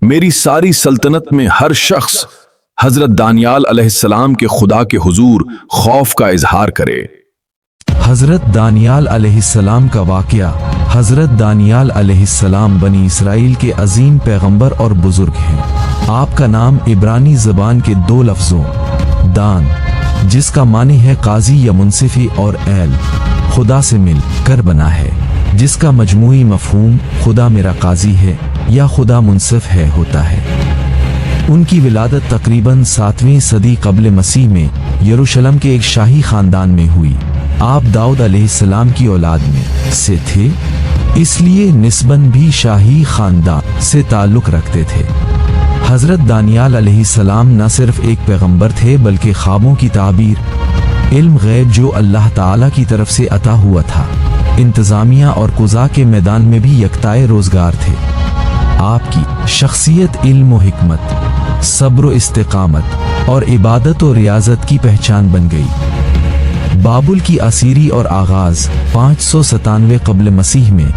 میری ساری سلطنت میں ہر شخص حضرت دانیال علیہ السلام کے خدا کے حضور خوف کا اظہار کرے۔ حضرت دانیال علیہ السلام کا واقعہ۔ حضرت دانیال علیہ السلام بنی اسرائیل کے عظیم پیغمبر اور بزرگ ہیں۔ آپ کا نام عبرانی زبان کے دو لفظوں دان، جس کا معنی ہے قاضی یا منصفی، اور ایل، خدا سے مل کر بنا ہے، جس کا مجموعی مفہوم خدا میرا قاضی ہے یا خدا منصف ہے ہوتا ہے۔ ان کی ولادت تقریباً 7ویں صدی قبل مسیح میں یروشلم کے ایک شاہی خاندان میں ہوئی۔ آپ داؤد علیہ السلام کی اولاد میں سے تھے، اس لیے نسباً بھی شاہی خاندان سے تعلق رکھتے تھے۔ حضرت دانیال علیہ السلام نہ صرف ایک پیغمبر تھے بلکہ خوابوں کی تعبیر، علم غیب جو اللہ تعالیٰ کی طرف سے عطا ہوا تھا، انتظامیہ اور قضاء کے میدان میں بھی یکتائے روزگار تھے۔ آپ کی شخصیت علم و حکمت، صبر و استقامت اور عبادت و ریاضت کی پہچان بن گئی۔ بابل کی اسیری اور آغاز 597 قبل مسیح میں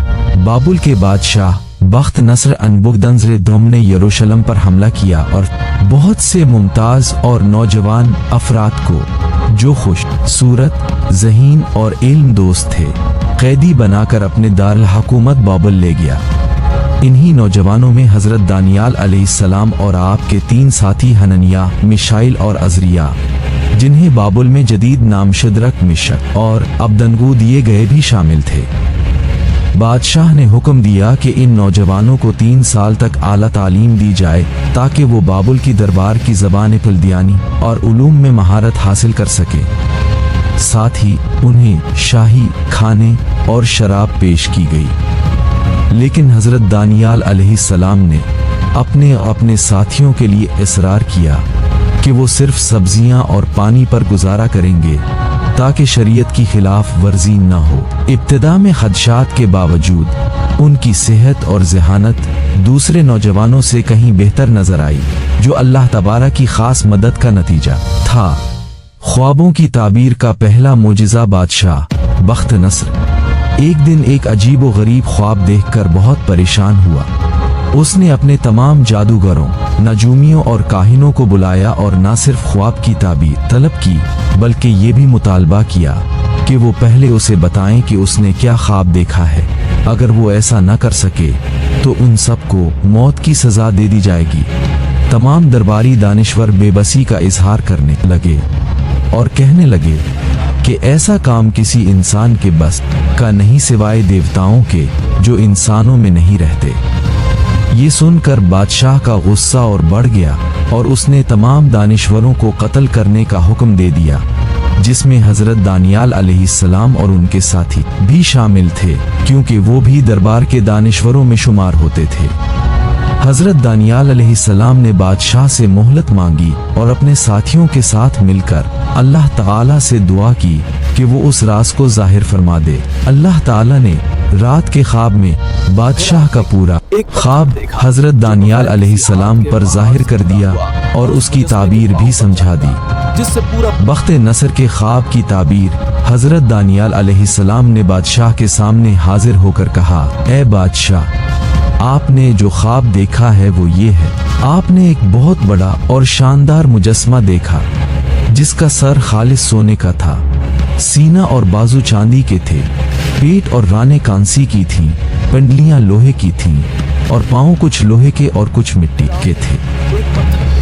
بابل کے بادشاہ بخت نصر انبوکدنزر دوم نے یروشلم پر حملہ کیا اور بہت سے ممتاز اور نوجوان افراد کو جو خوش صورت، ذہین اور علم دوست تھے قیدی بنا کر اپنے دارالحکومت بابل لے گیا۔ انہی نوجوانوں میں حضرت دانیال علیہ السلام اور آپ کے 3 ساتھی حننیہ، میشائیل اور عزریا، جنہیں بابل میں جدید نام شدرک، مشک اور ابدنگو دیے گئے بھی شامل تھے۔ بادشاہ نے حکم دیا کہ ان نوجوانوں کو 3 سال تک اعلیٰ تعلیم دی جائے تاکہ وہ بابل کی دربار کی زبان کلدیانی اور علوم میں مہارت حاصل کر سکے۔ ساتھ ہی انہیں شاہی کھانے اور شراب پیش کی گئی۔ لیکن حضرت دانیال علیہ السلام نے اپنے ساتھیوں کے لیے اصرار کیا کہ وہ صرف سبزیاں اور پانی پر گزارا کریں گے تاکہ شریعت کی خلاف ورزی نہ ہو۔ ابتدا میں خدشات کے باوجود ان کی صحت اور ذہانت دوسرے نوجوانوں سے کہیں بہتر نظر آئی، جو اللہ تبارک کی خاص مدد کا نتیجہ تھا۔ خوابوں کی تعبیر کا پہلا معجزہ بادشاہ بخت نصر ایک دن ایک عجیب و غریب خواب دیکھ کر بہت پریشان ہوا۔ اس نے اپنے تمام جادوگروں، نجومیوں اور کاہنوں کو بلایا اور نہ صرف خواب کی تعبیر طلب کی بلکہ یہ بھی مطالبہ کیا کہ وہ پہلے اسے بتائیں کہ اس نے کیا خواب دیکھا ہے۔ اگر وہ ایسا نہ کر سکے تو ان سب کو موت کی سزا دے دی جائے گی۔ تمام درباری دانشور بے بسی کا اظہار کرنے لگے اور کہنے لگے کہ ایسا کام کسی انسان کے بس کا نہیں سوائے دیوتاؤں کے جو انسانوں میں نہیں رہتے۔ یہ سن کر بادشاہ کا غصہ اور بڑھ گیا اور اس نے تمام دانشوروں کو قتل کرنے کا حکم دے دیا، جس میں حضرت دانیال علیہ السلام اور ان کے ساتھی بھی شامل تھے، کیونکہ وہ بھی دربار کے دانشوروں میں شمار ہوتے تھے۔ حضرت دانیال علیہ السلام نے بادشاہ سے مہلت مانگی اور اپنے ساتھیوں کے ساتھ مل کر اللہ تعالیٰ سے دعا کی کہ وہ اس راز کو ظاہر فرما دے۔ اللہ تعالیٰ نے رات کے خواب میں بادشاہ کا پورا خواب حضرت دانیال علیہ السلام پر ظاہر کر دیا اور اس کی تعبیر بھی سمجھا دی۔ بخت نصر کے خواب کی تعبیر حضرت دانیال علیہ السلام نے بادشاہ کے سامنے حاضر ہو کر کہا، اے بادشاہ، آپ نے جو خواب دیکھا ہے وہ یہ ہے۔ آپ نے ایک بہت بڑا اور شاندار مجسمہ دیکھا جس کا سر خالص سونے کا تھا، سینہ اور بازو چاندی کے تھے، پیٹ اور رانیں کانسی کی تھیں، پنڈلیاں لوہے کی تھیں اور پاؤں کچھ لوہے کے اور کچھ مٹی کے تھے۔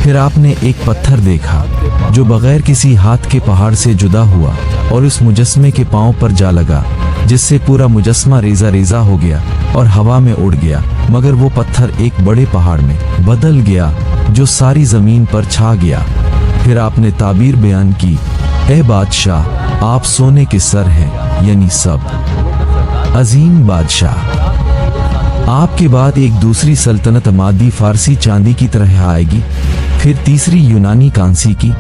پھر آپ نے ایک پتھر دیکھا جو بغیر کسی ہاتھ کے پہاڑ سے جدا ہوا اور اس مجسمے کے پاؤں پر جا لگا، جس سے پورا مجسمہ ریزہ ریزہ ہو گیا اور ہوا میں اڑ گیا، مگر وہ پتھر ایک بڑے پہاڑ میں بدل گیا جو ساری زمین پر چھا گیا۔ پھر آپ نے تعبیر بیان کی، اے بادشاہ، آپ سونے کے سر ہیں، یعنی سب عظیم بادشاہ۔ آپ کے بعد ایک دوسری سلطنت مادی فارسی چاندی کی طرح آئے گی، پھر تیسری یونانی کانسی کی،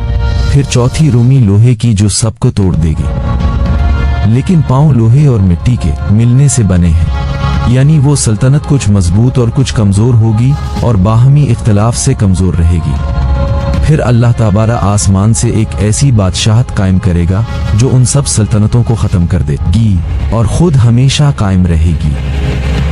پھر چوتھی رومی لوہے کی جو سب کو توڑ دے گی۔ لیکن پاؤں لوہے اور مٹی کے ملنے سے بنے ہیں، یعنی وہ سلطنت کچھ مضبوط اور کچھ کمزور ہوگی اور باہمی اختلاف سے کمزور رہے گی۔ پھر اللہ تبارک آسمان سے ایک ایسی بادشاہت قائم کرے گا جو ان سب سلطنتوں کو ختم کر دے گی اور خود ہمیشہ قائم رہے گی۔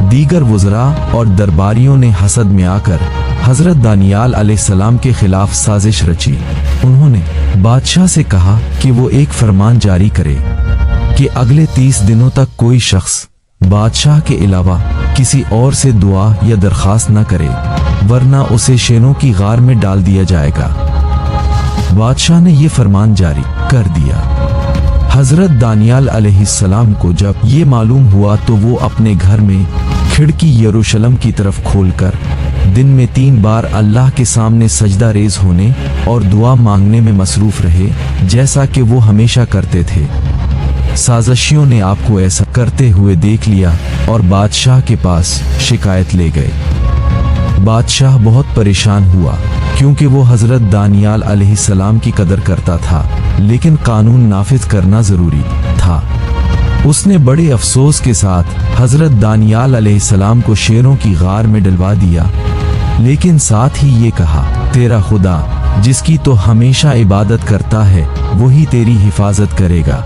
دیگر وزراء اور درباریوں نے حسد میں آ کر حضرت دانیال علیہ السلام کے خلاف سازش رچی۔ انہوں نے بادشاہ سے کہا کہ وہ ایک فرمان جاری کرے کہ اگلے 30 دنوں تک کوئی شخص بادشاہ کے علاوہ کسی اور سے دعا یا درخواست نہ کرے، ورنہ اسے شیروں کی غار میں ڈال دیا جائے گا۔ بادشاہ نے یہ فرمان جاری کر دیا۔ حضرت دانیال علیہ السلام کو جب یہ معلوم ہوا تو وہ اپنے گھر میں کھڑکی یروشلم کی طرف کھول کر دن میں 3 بار اللہ کے سامنے سجدہ ریز ہونے اور دعا مانگنے میں مصروف رہے، جیسا کہ وہ ہمیشہ کرتے تھے۔ سازشیوں نے آپ کو ایسا کرتے ہوئے دیکھ لیا اور بادشاہ کے پاس شکایت لے گئے۔ بادشاہ بہت پریشان ہوا کیونکہ وہ حضرت دانیال علیہ السلام کی قدر کرتا تھا، لیکن قانون نافذ کرنا ضروری تھا۔ اس نے بڑے افسوس کے ساتھ حضرت دانیال علیہ السلام کو شیروں کی غار میں ڈلوا دیا، لیکن ساتھ ہی یہ کہا، تیرا خدا جس کی تو ہمیشہ عبادت کرتا ہے وہی تیری حفاظت کرے گا۔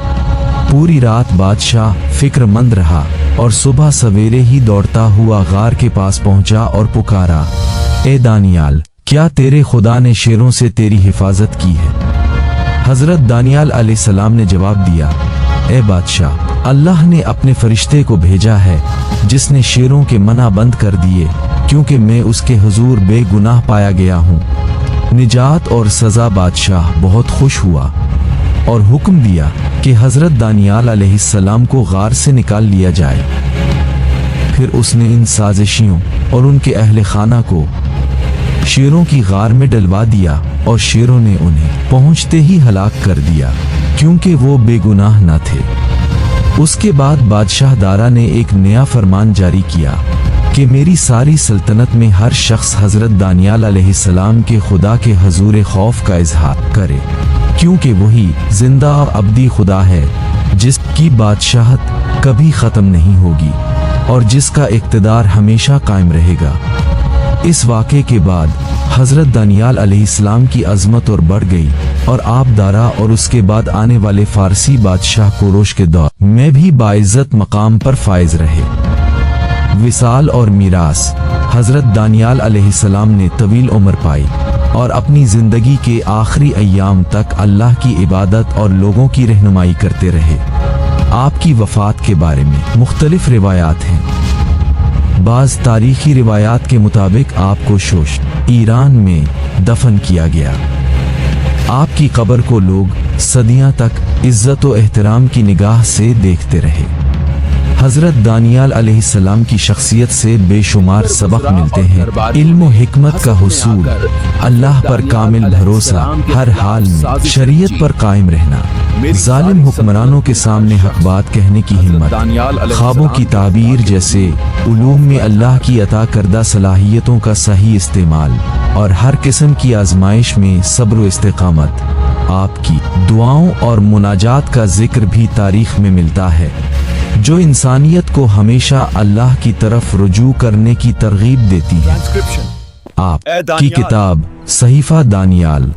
پوری رات بادشاہ فکر مند رہا اور صبح سویرے ہی دوڑتا ہوا غار کے پاس پہنچا اور پکارا، اے دانیال، کیا تیرے خدا نے شیروں سے تیری حفاظت کی ہے؟ حضرت دانیال علیہ السلام نے جواب دیا، اے بادشاہ، اللہ نے اپنے فرشتے کو بھیجا ہے جس نے شیروں کے منع بند کر دیے، کیونکہ میں اس کے حضور بے گناہ پایا گیا ہوں۔ نجات اور سزا۔ بادشاہ بہت خوش ہوا اور حکم دیا کہ حضرت دانیال علیہ السلام کو غار سے نکال لیا جائے۔ پھر اس نے ان سازشیوں اور ان کے اہل خانہ کو شیروں کی غار میں ڈلوا دیا اور شیروں نے انہیں پہنچتے ہی ہلاک کر دیا، کیونکہ وہ بے گناہ نہ تھے۔ اس کے بعد بادشاہ دارا نے ایک نیا فرمان جاری کیا کہ میری ساری سلطنت میں ہر شخص حضرت دانیال علیہ السلام کے خدا کے حضور خوف کا اظہار کرے، کیونکہ وہی زندہ اور ابدی خدا ہے جس کی بادشاہت کبھی ختم نہیں ہوگی اور جس کا اقتدار ہمیشہ قائم رہے گا۔ اس واقعے کے بعد حضرت دانیال علیہ السلام کی عظمت اور بڑھ گئی، اور آپ دارا اور اس کے بعد آنے والے فارسی بادشاہ کوروش کے دور میں بھی باعزت مقام پر فائز رہے۔ وصال اور میراث۔ حضرت دانیال علیہ السلام نے طویل عمر پائی اور اپنی زندگی کے آخری ایام تک اللہ کی عبادت اور لوگوں کی رہنمائی کرتے رہے۔ آپ کی وفات کے بارے میں مختلف روایات ہیں۔ بعض تاریخی روایات کے مطابق آپ کو شوش ایران میں دفن کیا گیا۔ آپ کی قبر کو لوگ صدیاں تک عزت و احترام کی نگاہ سے دیکھتے رہے۔ حضرت دانیال علیہ السلام کی شخصیت سے بے شمار سبق ملتے ہیں۔ علم و حکمت کا حصول، اللہ پر کامل بھروسہ، ہر حال میں شریعت پر قائم رہنا، ظالم حکمرانوں کے سامنے حق بات کہنے کی ہمت، خوابوں کی تعبیر جیسے علوم میں اللہ کی عطا کردہ صلاحیتوں کا صحیح استعمال، اور ہر قسم کی آزمائش میں صبر و استقامت۔ آپ کی دعاؤں اور مناجات کا ذکر بھی تاریخ میں ملتا ہے، جو انسانیت کو ہمیشہ اللہ کی طرف رجوع کرنے کی ترغیب دیتی ہے۔ آپ کی کتاب صحیفہ دانیال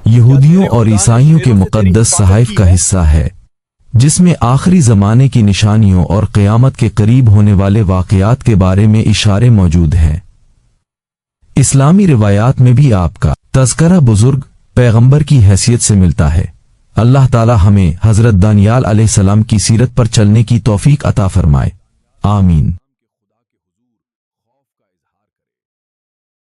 یہودیوں اور عیسائیوں کے مقدس صحائف کا حصہ ہے، جس میں آخری زمانے کی نشانیوں اور قیامت کے قریب ہونے والے واقعات کے بارے میں اشارے موجود ہیں۔ اسلامی روایات میں بھی آپ کا تذکرہ بزرگ پیغمبر کی حیثیت سے ملتا ہے۔ اللہ تعالی ہمیں حضرت دانیال علیہ السلام کی سیرت پر چلنے کی توفیق عطا فرمائے، آمین۔